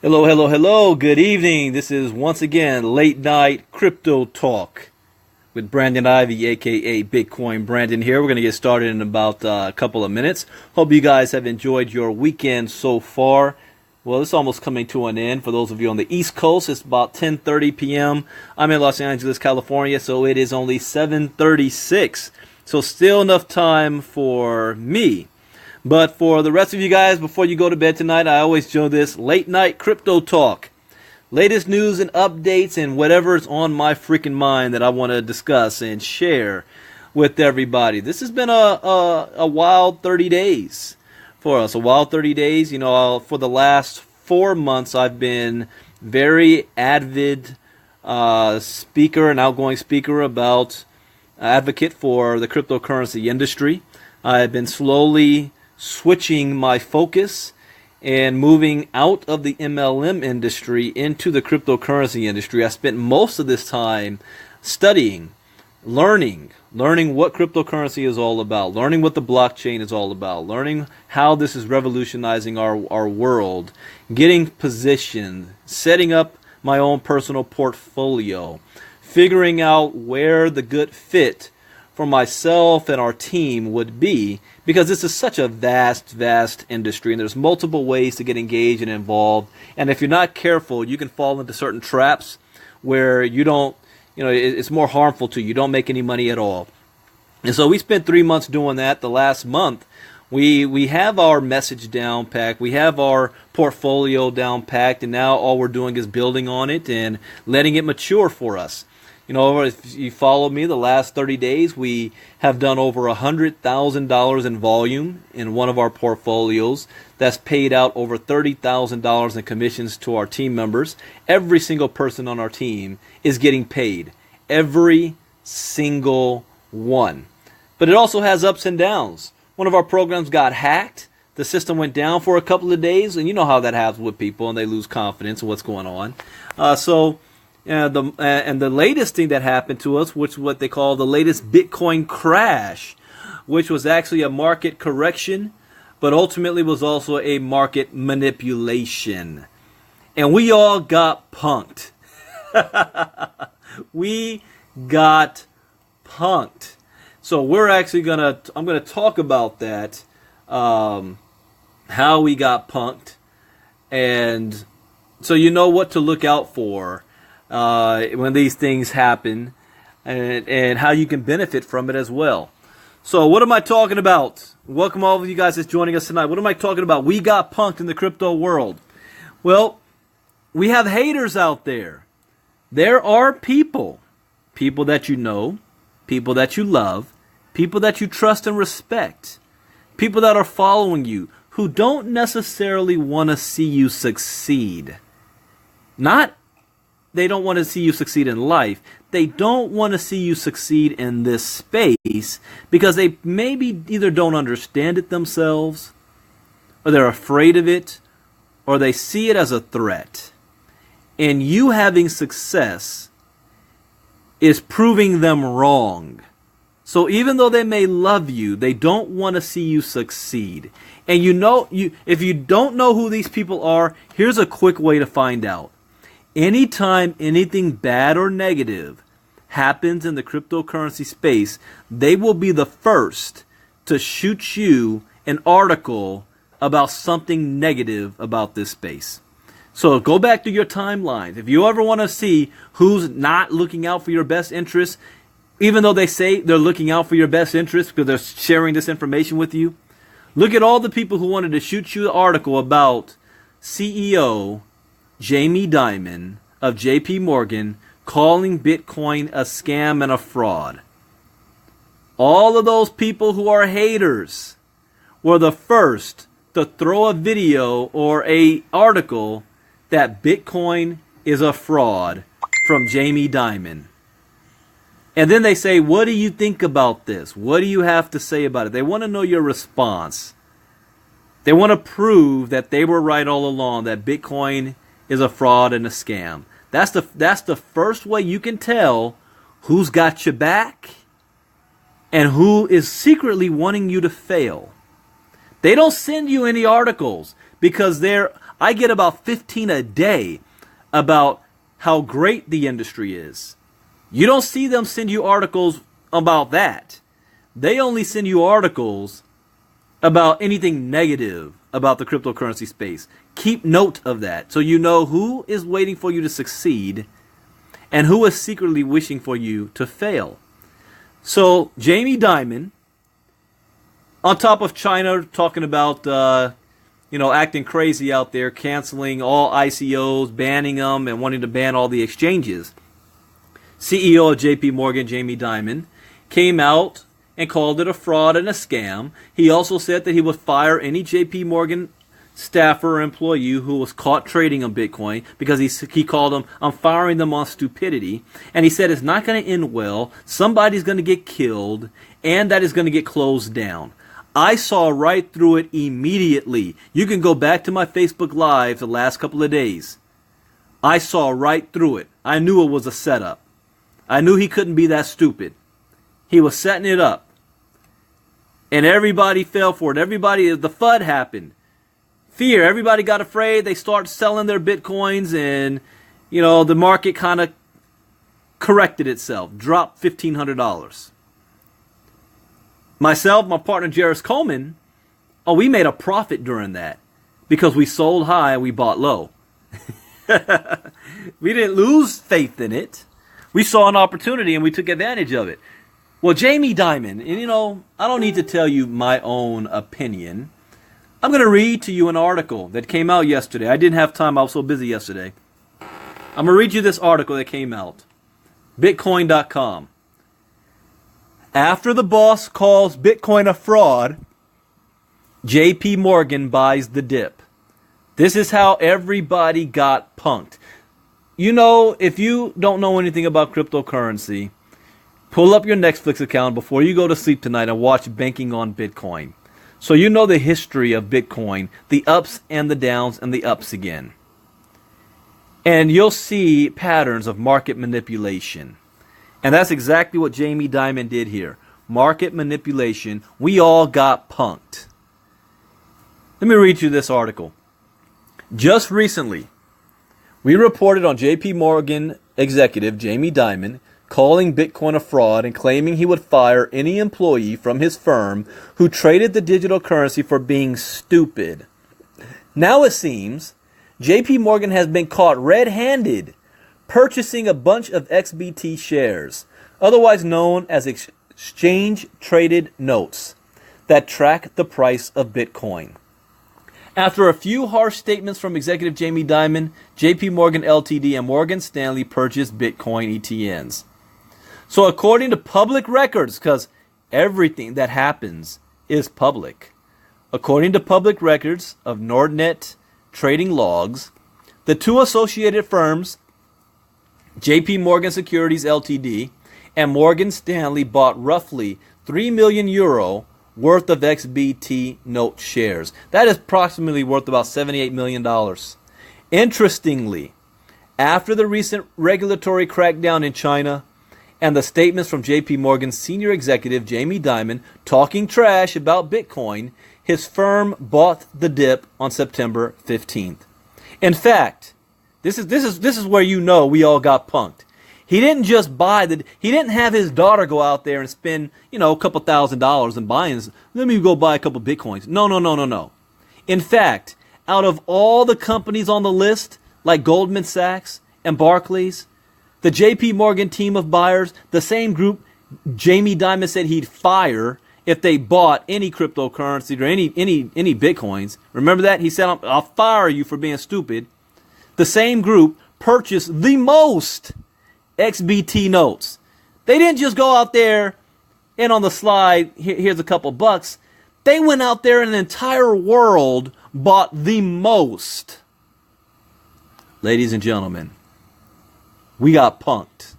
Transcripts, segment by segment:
Hello, hello, hello. Good evening. This is once again Late Night Crypto Talk with Brandon Ivey, aka Bitcoin Brandon here. We're going to get started in about a couple of minutes. Hope you guys have enjoyed your weekend so far. Well, it's almost coming to an end. For those of you on the East Coast, it's about 10:30 p.m. I'm in Los Angeles, California, so it is only 7:36. So still enough time for me. But for the rest of you guys, before you go to bed tonight, I always do this late night crypto talk. Latest news and updates and whatever is on my freaking mind that I want to discuss and share with everybody. This has been a wild 30 days for us. A wild 30 days. You know, for the last 4 months, I've been very avid speaker, an outgoing speaker about advocate for the cryptocurrency industry. I've been slowly switching my focus and moving out of the MLM industry into the cryptocurrency industry. I spent most of this time studying, learning what cryptocurrency is all about, learning what the blockchain is all about, learning how this is revolutionizing our world, getting positioned, setting up my own personal portfolio, figuring out where the good fit for myself and our team would be, because this is such a vast industry and there's multiple ways to get engaged and involved. And if you're not careful, you can fall into certain traps where you don't, it's more harmful to you. You don't make any money at all. And so we spent 3 months doing that. The last month, we have our message down packed. We have our portfolio down packed. And now all we're doing is building on it and letting it mature for us. You know, if you follow me the last 30 days, we have done over $100,000 in volume in one of our portfolios. That's paid out over $30,000 in commissions to our team members. Every single person on our team is getting paid. Every single one. But it also has ups and downs. One of our programs got hacked. The system went down for a couple of days, and you know how that happens with people, and they lose confidence in what's going on. And the latest thing that happened to us, which is what they call the latest Bitcoin crash, which was actually a market correction, but ultimately was also a market manipulation. And we all got punked. We got punked. So we're actually I'm gonna talk about that, how we got punked, and so you know what to look out for when these things happen, and how you can benefit from it as well. So what am I talking about? Welcome all of you guys that's joining us tonight. What am I talking about? We got punked in the crypto world. Well, we have haters out there. There are people that you know, people that you love, people that you trust and respect, people that are following you who don't necessarily want to see you succeed. They don't want to see you succeed in life. They don't want to see you succeed in this space because they maybe either don't understand it themselves, or they're afraid of it, or they see it as a threat. And you having success is proving them wrong. So even though they may love you, they don't want to see you succeed. And if you don't know who these people are, here's a quick way to find out. Anytime anything bad or negative happens in the cryptocurrency space, they will be the first to shoot you an article about something negative about this space. So go back to your timelines. If you ever want to see who's not looking out for your best interests, even though they say they're looking out for your best interests because they're sharing this information with you, look at all the people who wanted to shoot you an article about CEO Jamie Dimon of JP Morgan calling Bitcoin a scam and a fraud. All of those people who are haters were the first to throw a video or a article that Bitcoin is a fraud from Jamie Dimon. And then they say, what do you think about this? What do you have to say about it? They want to know your response. They want to prove that they were right all along, that Bitcoin is a fraud and a scam. That's the first way you can tell who's got your back and who is secretly wanting you to fail. They don't send you any articles because I get about 15 a day about how great the industry is. You don't see them send you articles about that. They only send you articles about anything negative about the cryptocurrency space. Keep note of that so you know who is waiting for you to succeed and who is secretly wishing for you to fail. So Jamie Dimon, on top of China talking about acting crazy out there, canceling all ICOs, banning them, and wanting to ban all the exchanges, CEO of JP Morgan, Jamie Dimon, came out and called it a fraud and a scam. He also said that he would fire any JP Morgan staffer or employee who was caught trading on Bitcoin because he called them, I'm firing them on stupidity. And he said it's not going to end well. Somebody's going to get killed and that is going to get closed down. I saw right through it immediately. You can go back to my Facebook Live the last couple of days. I saw right through it. I knew it was a setup. I knew he couldn't be that stupid. He was setting it up. And everybody fell for it. The FUD happened. Fear. Everybody got afraid. They started selling their Bitcoins and, the market kind of corrected itself. Dropped $1,500. Myself, my partner Jairus Coleman, we made a profit during that because we sold high and we bought low. We didn't lose faith in it. We saw an opportunity and we took advantage of it. Well, Jamie Dimon, and I don't need to tell you my own opinion. I'm going to read to you an article that came out yesterday. I didn't have time. I was so busy yesterday. I'm going to read you this article that came out. Bitcoin.com. After the boss calls Bitcoin a fraud, JP Morgan buys the dip. This is how everybody got punked. If you don't know anything about cryptocurrency, pull up your Netflix account before you go to sleep tonight and watch Banking on Bitcoin. So you know the history of Bitcoin, the ups and the downs and the ups again. And you'll see patterns of market manipulation. And that's exactly what Jamie Dimon did here. Market manipulation. We all got punked. Let me read you this article. Just recently, we reported on JP Morgan executive Jamie Dimon calling Bitcoin a fraud and claiming he would fire any employee from his firm who traded the digital currency for being stupid. Now it seems JP Morgan has been caught red-handed purchasing a bunch of XBT shares, otherwise known as exchange-traded notes, that track the price of Bitcoin. After a few harsh statements from executive Jamie Dimon, JP Morgan Ltd. And Morgan Stanley purchased Bitcoin ETNs. So according to public records, because everything that happens is public, according to public records of Nordnet trading logs, the two associated firms, JP Morgan Securities Ltd. And Morgan Stanley, bought roughly €3 million worth of XBT note shares. That is approximately worth about $78 million. Interestingly, after the recent regulatory crackdown in China and the statements from JP Morgan's senior executive Jamie Dimon talking trash about Bitcoin, his firm bought the dip on September 15th. In fact, this is where we all got punked. He didn't just he didn't have his daughter go out there and spend, a couple $1,000s and buying, let me go buy a couple Bitcoins. No. In fact, out of all the companies on the list, like Goldman Sachs and Barclays, the JP Morgan team of buyers, the same group Jamie Dimon said he'd fire if they bought any cryptocurrency or any Bitcoins. Remember that? He said, I'll fire you for being stupid. The same group purchased the most XBT notes. They didn't just go out there and on the slide, here's a couple bucks. They went out there and the entire world bought the most. Ladies and gentlemen, we got punked.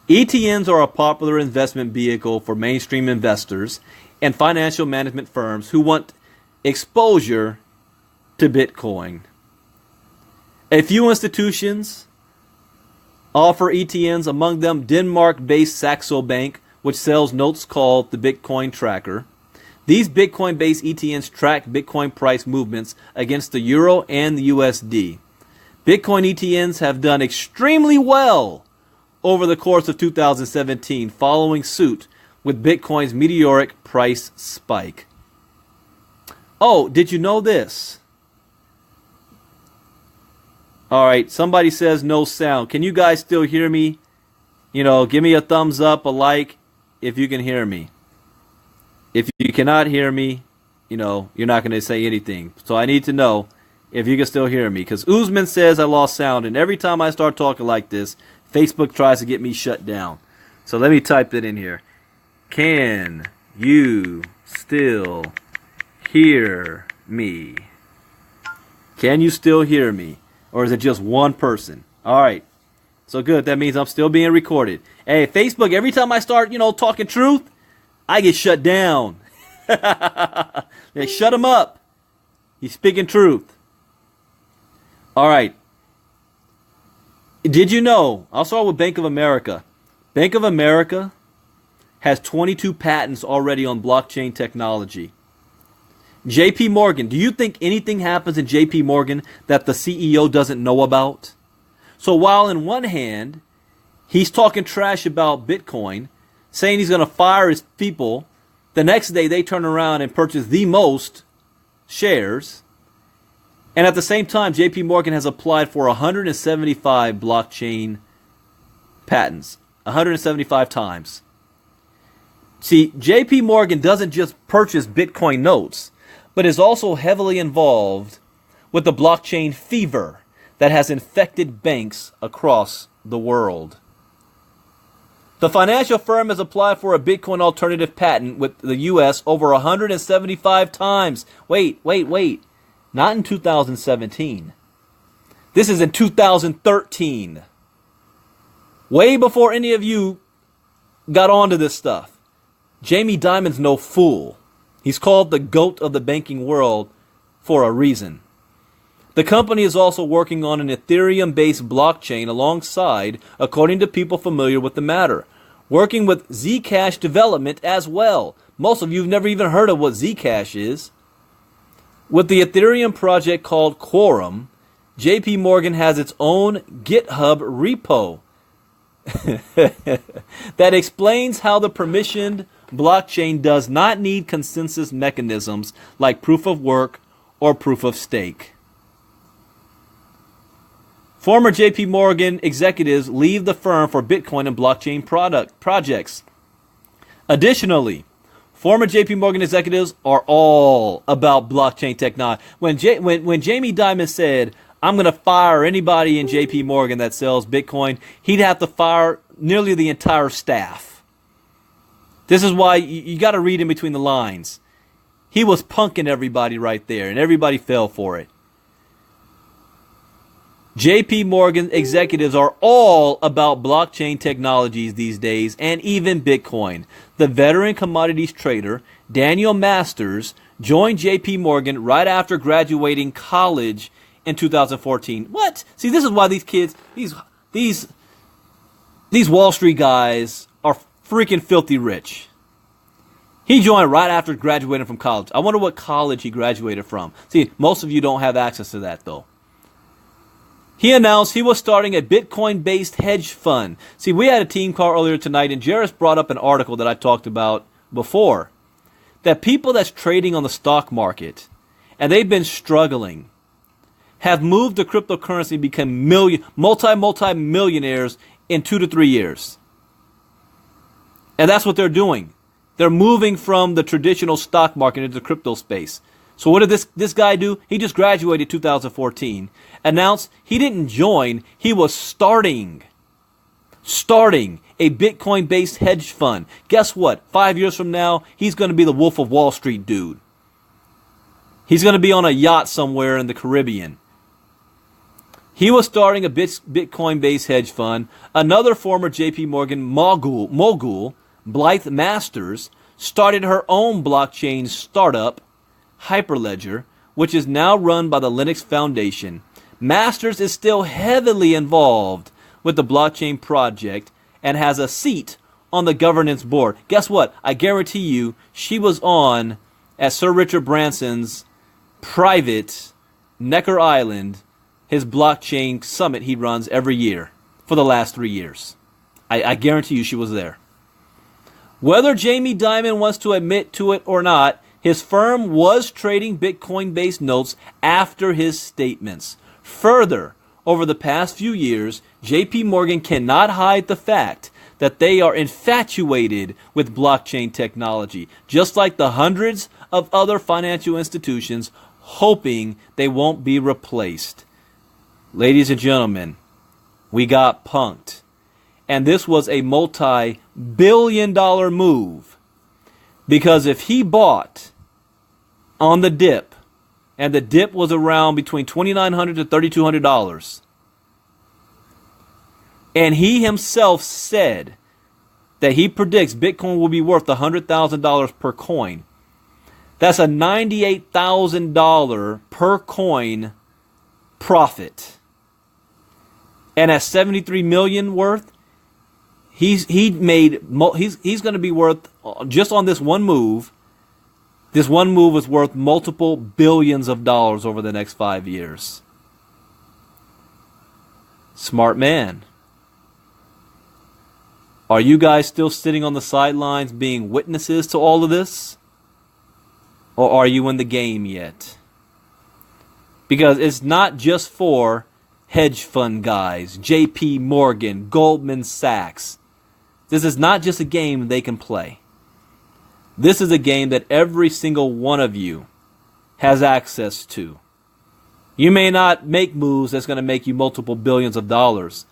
ETNs are a popular investment vehicle for mainstream investors and financial management firms who want exposure to Bitcoin. A few institutions offer ETNs, among them Denmark-based Saxo Bank, which sells notes called the Bitcoin Tracker. These Bitcoin-based ETNs track Bitcoin price movements against the Euro and the USD. Bitcoin ETNs have done extremely well over the course of 2017, following suit with Bitcoin's meteoric price spike. Oh, did you know this? All right, somebody says no sound. Can you guys still hear me? Give me a thumbs up, a like, if you can hear me. If you cannot hear me, you're not going to say anything. So I need to know if you can still hear me. Because Usman says I lost sound, and every time I start talking like this, Facebook tries to get me shut down. So let me type that in here. Can you still hear me? Can you still hear me? Or is it just one person? All right. So good. That means I'm still being recorded. Hey, Facebook, every time I start, talking truth, I get shut down. They shut him up. He's speaking truth. All right. Did you know? I'll start with Bank of America. Bank of America has 22 patents already on blockchain technology. JP Morgan, do you think anything happens in JP Morgan that the CEO doesn't know about? So while in one hand, he's talking trash about Bitcoin, saying he's going to fire his people, the next day they turn around and purchase the most shares. And at the same time, JP Morgan has applied for 175 blockchain patents. 175 times. See, JP Morgan doesn't just purchase Bitcoin notes, but is also heavily involved with the blockchain fever that has infected banks across the world. The financial firm has applied for a Bitcoin alternative patent with the U.S. over 175 times. Wait. Not in 2017. This is in 2013. Way before any of you got onto this stuff. Jamie Dimon's no fool. He's called the GOAT of the banking world for a reason. The company is also working on an Ethereum-based blockchain alongside, according to people familiar with the matter, working with Zcash development as well. Most of you have never even heard of what Zcash is. With the Ethereum project called Quorum, JP Morgan has its own GitHub repo that explains how the permissioned blockchain does not need consensus mechanisms like proof of work or proof of stake. Former JP Morgan executives leave the firm for Bitcoin and blockchain projects. Additionally, former JP Morgan executives are all about blockchain technology. When Jamie Dimon said, I'm going to fire anybody in JP Morgan that sells Bitcoin, he'd have to fire nearly the entire staff. This is why you got to read in between the lines. He was punking everybody right there, and everybody fell for it. JP Morgan executives are all about blockchain technologies these days, and even Bitcoin. The veteran commodities trader, Daniel Masters, joined JP Morgan right after graduating college in 2014. What? See, this is why these kids, these Wall Street guys are freaking filthy rich. He joined right after graduating from college. I wonder what college he graduated from. See, most of you don't have access to that, though. He announced he was starting a Bitcoin-based hedge fund. See, we had a team call earlier tonight, and Jairus brought up an article that I talked about before. That people that's trading on the stock market, and they've been struggling, have moved to cryptocurrency and become multi-millionaires in 2 to 3 years. And that's what they're doing. They're moving from the traditional stock market into the crypto space. So what did this guy do? He just graduated 2014. Announced he didn't join, he was starting a Bitcoin-based hedge fund. Guess what? 5 years from now, he's going to be the Wolf of Wall Street dude. He's going to be on a yacht somewhere in the Caribbean. He was starting a Bitcoin-based hedge fund. Another former JP Morgan mogul, Blythe Masters, started her own blockchain startup, Hyperledger, which is now run by the Linux Foundation. Masters is still heavily involved with the blockchain project and has a seat on the governance board. Guess what? I guarantee you she was on at Sir Richard Branson's private Necker Island, his blockchain summit he runs every year for the last 3 years. I guarantee you she was there. Whether Jamie Dimon wants to admit to it or not, his firm was trading Bitcoin-based notes after his statements. Further, over the past few years, JP Morgan cannot hide the fact that they are infatuated with blockchain technology, just like the hundreds of other financial institutions, hoping they won't be replaced. Ladies and gentlemen, we got punked. And this was a multi-billion-dollar move. Because if he bought on the dip, and the dip was around between $2,900 to $3,200, and he himself said that he predicts Bitcoin will be worth $100,000 per coin, that's a $98,000 per coin profit. And at 73 million worth, he's going to be worth, just on this one move. This one move is worth multiple billions of dollars over the next 5 years. Smart man. Are you guys still sitting on the sidelines being witnesses to all of this? Or are you in the game yet? Because it's not just for hedge fund guys, JP Morgan, Goldman Sachs. This is not just a game they can play. This is a game that every single one of you has access to. You may not make moves that's going to make you multiple billions of dollars,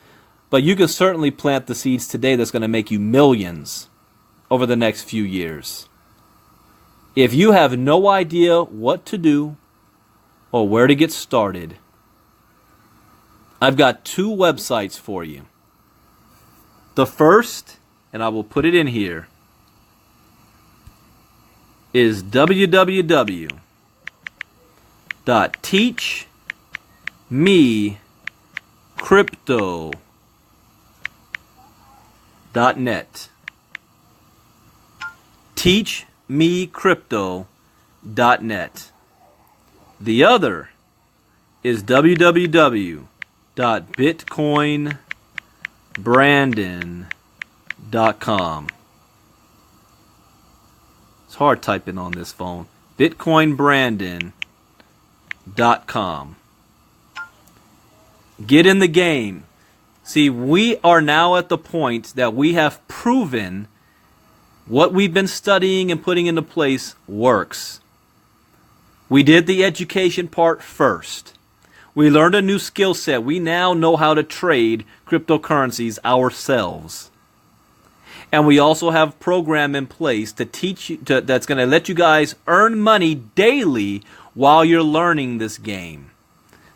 but you can certainly plant the seeds today that's going to make you millions over the next few years. If you have no idea what to do or where to get started, I've got 2 websites for you. The first, and I will put it in here, is www.teachmecrypto.net. teachmecrypto.net. The other is www.bitcoinbrandon.com. It's hard typing on this phone. bitcoinbrandon.com. Get in the game. See, we are now at the point that we have proven what we've been studying and putting into place works. We did the education part first. We learned a new skill set. We now know how to trade cryptocurrencies ourselves. And we also have a program in place to teach you, that's going to let you guys earn money daily while you're learning this game.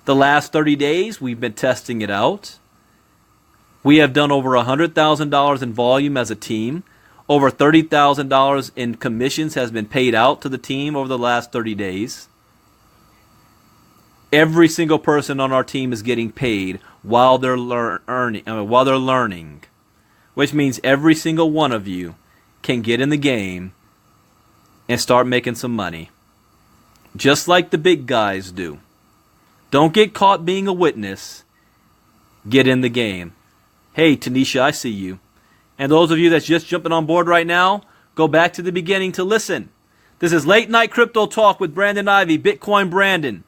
The last 30 days, we've been testing it out. We have done over $100,000 in volume as a team. Over $30,000 in commissions has been paid out to the team over the last 30 days. Every single person on our team is getting paid while they're learning, which means every single one of you can get in the game and start making some money, just like the big guys do. Don't get caught being a witness. Get in the game. Hey, Tanisha, I see you. And those of you that's just jumping on board right now, go back to the beginning to listen. This is Late Night Crypto Talk with Brandon Ivey, Bitcoin Brandon.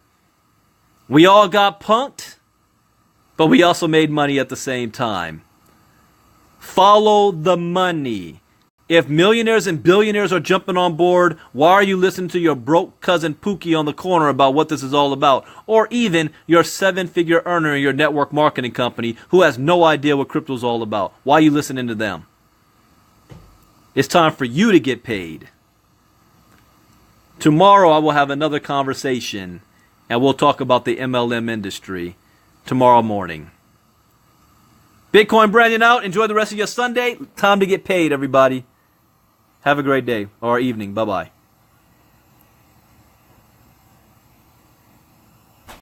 We all got punked, but we also made money at the same time. Follow the money. If millionaires and billionaires are jumping on board, why are you listening to your broke cousin Pookie on the corner about what this is all about? Or even your 7-figure earner in your network marketing company who has no idea what crypto is all about. Why are you listening to them? It's time for you to get paid. Tomorrow I will have another conversation and we'll talk about the MLM industry tomorrow morning. Bitcoin Brandon out. Enjoy the rest of your Sunday. Time to get paid, everybody. Have a great day or evening. Bye-bye.